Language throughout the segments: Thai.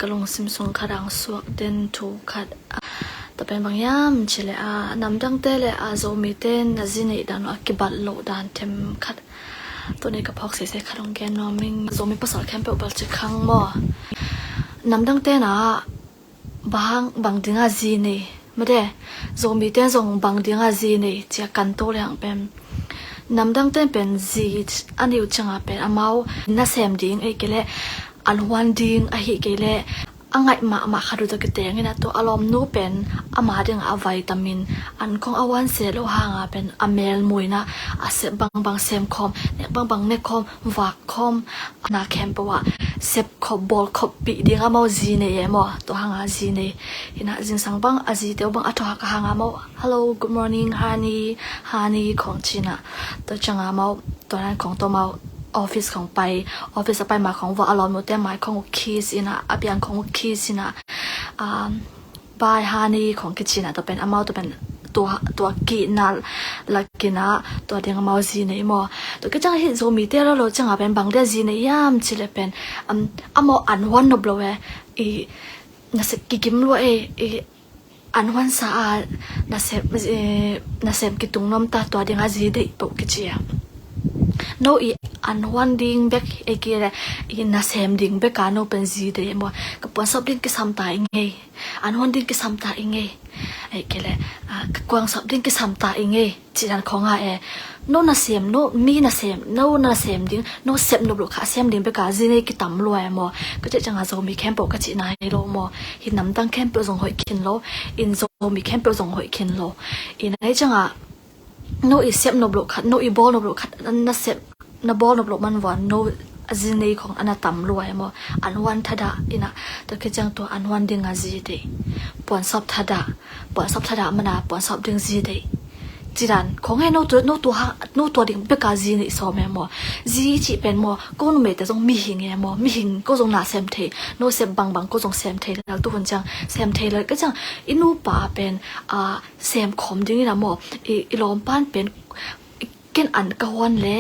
กลงซิมซุงขรังสวกเดนถูขัดแต่เป็นบางยามเฉลนำดังเตะเลยโซมีเต้นนาจินีดันกิบัลโลดานเทมขัดตัวนี้ก็พอกเสียขรังแกนนอมิงโซมีภาษาแคมเปอร์จะขังมั่วนำดังเต้นะบางดิ้งอาจีนีไม่ได้โซมีเต้นส่งบางดิ้งอาจีนีจะกันโตเลยเป็นนำดังเต้นเป็นจีอันนี้จังเป็นอามาน่าเสมดิ้งไอ้เกล่อันวันดิ้งไอ้เกล่อังไงมาขาดูตะกิเตงนะตัวอารมณ์นู้เป็นอามาดึงอาวิตามินอันของอาวันเซลล์ห่างเป็นอเมลมวยนะอาเซบางเซมคอมเนี่ยบางเมคอมวักคอมนาแคมป์ว่าเซบขบบอลขบปีดิ้งอามาจีเน่มั้ตัวห่างอาจีเน่เห็นจิงสังบางอาจีเดียวบางอัตหักห่างอามา Hello Good morning honey ของจีน่ะตัวจังอามาตัวนั้นของตัวมาออฟฟิศของไปมาของว่าอารมณ์นู้นแต่หมายของคีสินะอาเปียงของคีสินะบายฮานีของกิจินะตัวเป็นอามาตัวเป็นตัวกีน่าลักกินะตัวเดียงอามาจีนี่มั้งตัวก็จังเห็นโซมีเตอร์เราจังเป็นบางเดียจีนี่ยามจิเลเป็นอามาอันวันนบลเวน่าสกิมลัวอันวันสะอาดน่าเสพกิตุงน้ำตาตัวเดียงอาจีได้ปกกิจิอะno an one ding back ekire na sem ding back ano pen zi de mo ka pon sop ding ki sam ta inge an one ding ki sam ta inge ekele ka kwang sop ding ki sam ta inge chiran khonga no na sem no mi na sem ding no sep no blo kha sem ding back zi ne ki tam lo mo ka che changa zo mi camp ka chi na lo mo hin nam tang camp zong hoi kin lo in zo mi camp zong hoi kin lo in ai changa no i sep no blo khat no i ball no blo khat na sep na ball no blo man wan no azine khong anatam luai mo anwan thada ina to ke jang to anwan ding azi de pon sop thada mana pon sop ding zi de jiran khong he no to ding be ka zi ni so me mo zi chi pen mo ko no me ta jong mi hing ko jong na sem the no sem bang ko jong sem the la tu hon jang sem the le ka jang inu pa pen sem khom ding ina mo i lom pan pen ken an kawan le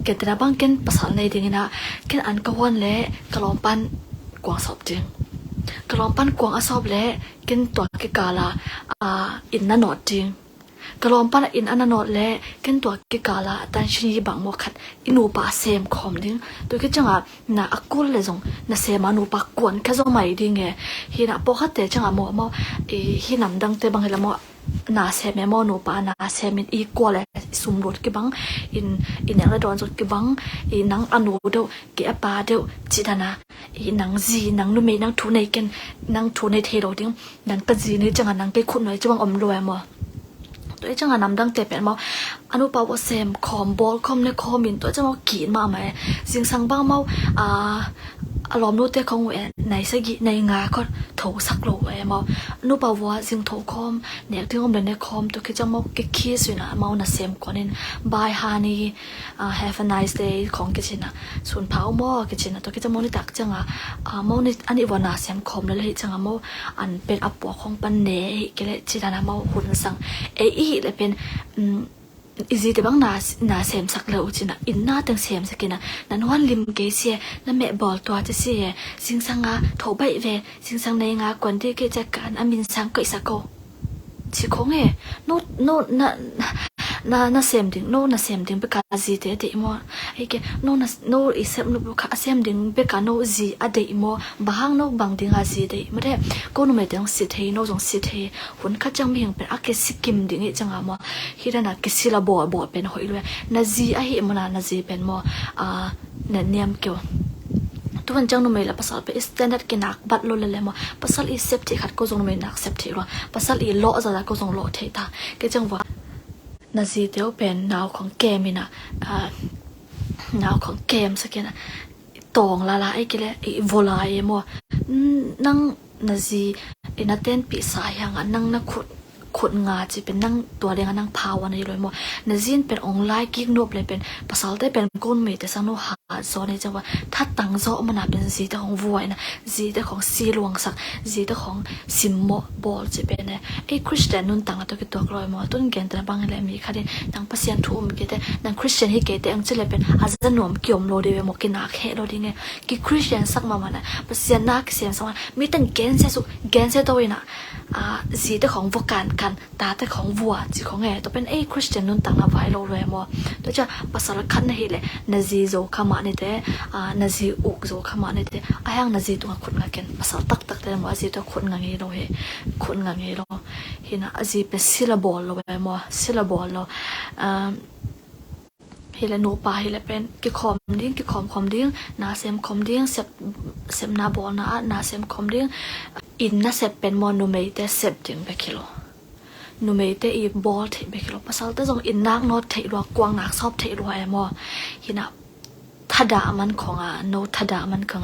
ken tena bang ken pasal nei ding ina ken an kawan le kalom pan kwang sop ding kalom pan kwang asop le ken to ke kala in na not ding kalom pan in an not le ken to ke kala tan shini bang mo khat inu pa sem khom ding to ke changa na akul le jong na sem anu pa kon kha zo mai ding e hi na po khat te changa mo hi nam dang te bang hela mo na se me mo no pa na se min equal sum rot ke bang in ang don jot ke bang nang anu do ke apa do chidana nang ji nang nu me nang thu nei ken nang thu nei the ro ding nang ka ji ni changa nang ke khun noi chawang om lo mo to changa nam dang te pe mo anu pa wo sem khom bol khom ne khom min to chama kin ma mai jing sang bang moอารมณ์นู้นแต่ของในสกิในงาก็ถูสักโลมอนู้ป่าวจิงถูคอมเนี่ยที่ผมเป็นในคอมตัวคือจะมอกกิคิสอยู่นะมาหน้าเซมกว่านี้ bye honey have a nice day ของกิจนะส่วนเผามอกิจนะตัวคือจะมอนี่ตักจังมอนี่อันนี้วันหน้าเซมคอมเลยจังมออันเป็นอัปวของปันเนยก็เลยจิตนะมอหุ่นสังเลยเป็นอีซีแต่บางนาเซมสักเลวจินะอินนาตั้งเซมสักนะนั่นวันลิมเกเซียนั่นแม่บอลตัวจะเสียสิงสังงาโถใบเวสิงสังในงากวนที่เกจักการอามินสังก็อิสโกชิคงโนเซมดิ่งโนเซมดิ่งเบกาซีเดดิมัวไอ้แกโนอิเซมนุบลูกเซมดิ่งเบกาโนซีอเดอิมัวบางโนบางดิ่งอาซีเดไม่ได้ก็โนไม่ต้องสิเทโนจงสิเทหุ่นข้าจังมีอย่างเป็นอาเกสิกิมดิ่งไอ้จังมัวฮิดานาเกสิลาบัวเป็นหอยเลยนาซีไอ้มันนาซีเป็นมัวเนียมเกี่ยวทุกวันจังนุ่มเลยภาษาเป็นสแตนดาร์ดกินักบัดโลเลยมั้งภาษาอีเซฟที่ขัดก็จงนุ่มนักเซฟที่รัวภาษาอีโลจะได้ก็จงโลเทตาก็จังว่านาซีเดียวเป็นนาวของเกมนะนาวของเกมสักนะตองละไอ้กี่เลยไอ้โวลาไอ้มัวนั่งนาซีไอ้นัดเต้นปีสายอย่างนั้นนั่งนักขุด ขุดงาจีเป็นนั่งตัวเรียงนั่งพาวันนี้เลยมั้งนาจินเป็นออนไลน์กิ๊กนบเลยเป็นภาษาได้เป็นก้นเมแต่สังโนหาโซนนี้จะว่าถ้าตั้งโซมันเป็นสีแต่ของวัวนะสีแต่ของซีลวงสักสีแต่ของซิมโมบอลจะเป็นเนี่ยไอ้คริสเตียนนุ่นตั้งตัวกิตัวกลอยมั้งต้นเกณฑ์แต่บางอะไรมีค่ะเด่นตั้งภาษาทุ่มกิแต่ตั้งคริสเตียนให้เกแต่อังจะเลยเป็นอาจจะหนุ่มเกี่ยมโลดีเวมกินนักเฮโลดีเนี่ยกิคริสเตียนสักมามันนะภาษานักเสียงสักมันมีตั้งเกณฑ์เสียสุเกณฑ์เสียตัวนะสีแต่ของวกันกันตาแต่ของวัวจีของไงตัวเป็นไอ้คริสเตียนนุ่นตั้งเอาไว้โลเลยมั้งตัวจะภาษาละคันนี่แหละนาซีโซขมาเนี่ยแต่นาซีอุกโซขมาเนี่ยแต่ไอ้ยังนาซีตัวคนงาเกนภาษาตักแต่มั้งนาซีตัวคนงาเงี้ยโลเฮคนงาเงี้ยโลเห็นนะนาซีเป็นซิลลาบอลโลเลยมั้งซิลลาบอลโลเฮเลนูปาเฮเลเป็นกิคอมดิ้งกิคอมคอมดิ้งนาเซมคอมดิ้งเซมนาบอลนาเซมคอมดิ้งอินนาเซเป็นมอนูเมเตเซบจึงเบคิโลนูเมเตอีบอลเทเบคิโลภาษาแต่จงอินนักโนเทรัวกวางนักชอบเทรัวไอมอฮินะทัดามันของโนทัดามันของ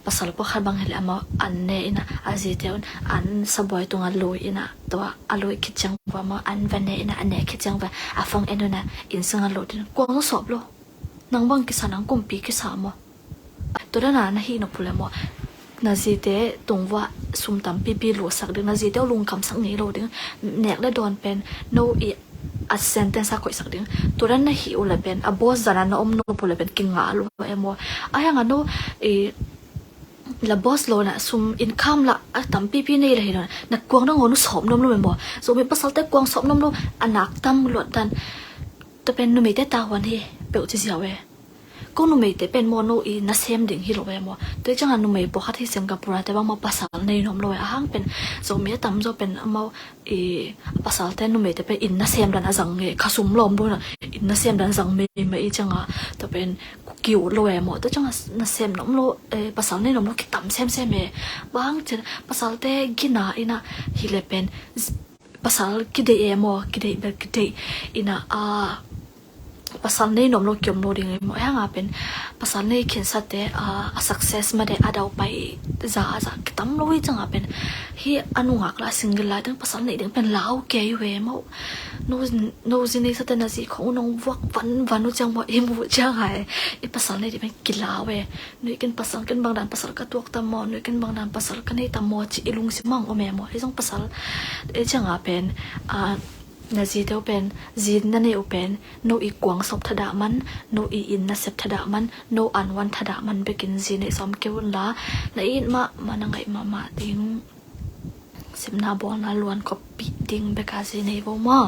ภาษาพวกขัดบางเฮเลมาอันเนนะอาจิเตอนอันสบายตรงอันลอยนะตัวอันลอยคิดจังว่ามาอันวันเนนะอันเนคิดจังว่าอาฟังเอ็นนะอินซึ่งอันลอยกวางต้องสอบโลนังบางกิสานังกุมปีกิสามอตัวนั้นนะฮีนกพูดเลยมอนาจีเตตรงว่าสุมตำปีหลวสักดึงนาจีเตลุงคำสักนี้โลดึงเนกและโดนเป็นโนอีอัดเซนเทนสักคนสักดึงตัวนั้นหิวเลยเป็นบอสจานันอมโนพูดเลยเป็นกิงงาลูเอโมไอ้ยังงั้นโนละบอสโลนะซุมอินคัมละตั้มปีนี่เลยเนาะนักกวางต้องงอนุสอบนมลูกเป็นบ่ซุมเป็นภาษาแต่กวางสอบนมลูกอันนักตั้มหลวดดันตัวเป็นนุ่มเตตาวันที่เปิดที่เสียวเวก็นุ่มเตเป็นโมโนอีนัสเซมดิ่งฮิโรเวมตัวจังหันนุ่มบอกที่สิงคโปร์แต่ว่ามาภาษาในนมลอยอ่างเป็นซุมตั้มจะเป็นมาภาษาแต่นุ่มเตเป็นอินนัสเซมดันจังเงข้าซุมลมด้วยนะอินนัสเซมดันจังไม่จังตัวเป็นกิวลอยมตัวจังนัสเซมนมโลภาษาในนมโลคิดตั้มเซมบางเจนภาษาแต่กินาอินะฮิเลเป็นภาษากิเดเอโมกิเดเบลกิเดอินะภาษาในนมโลกยมโลดิ่งเลยมั้งฮะเป็นภาษาในเขียนสัตย์success มาได้อาดาวไปจ้าคิดตั้มโลยจังเป็นที่อนุหักละสิ่งละดังภาษาในดิ่งเป็นลาวเกยเวมั้งโนจินีสัตย์นาจีของน้องวักวันนู้จังว่าเอ็มวูจังไงภาษาในดิ่งเป็นกิลาเวนึกกันภาษากันบางด้านภาษากระตัวตามอนึกกันบางด้านภาษากันให้ตามอจีลุงสิมังโอเมมที่ต้องภาษาจังเป็นนาจีเดียวเป็นจีนนั่นเองเป็นโนอีกวางศพทดามันโนอีอินนัสเซปทดามันโนอันวันทดามันไปกินจีนในซ้อมเกี่ยวละในอินมานังไงมาดิ้งสิบนาบอลนาล้วนก็ปิดดิ้งไปกาจีนในบ่มา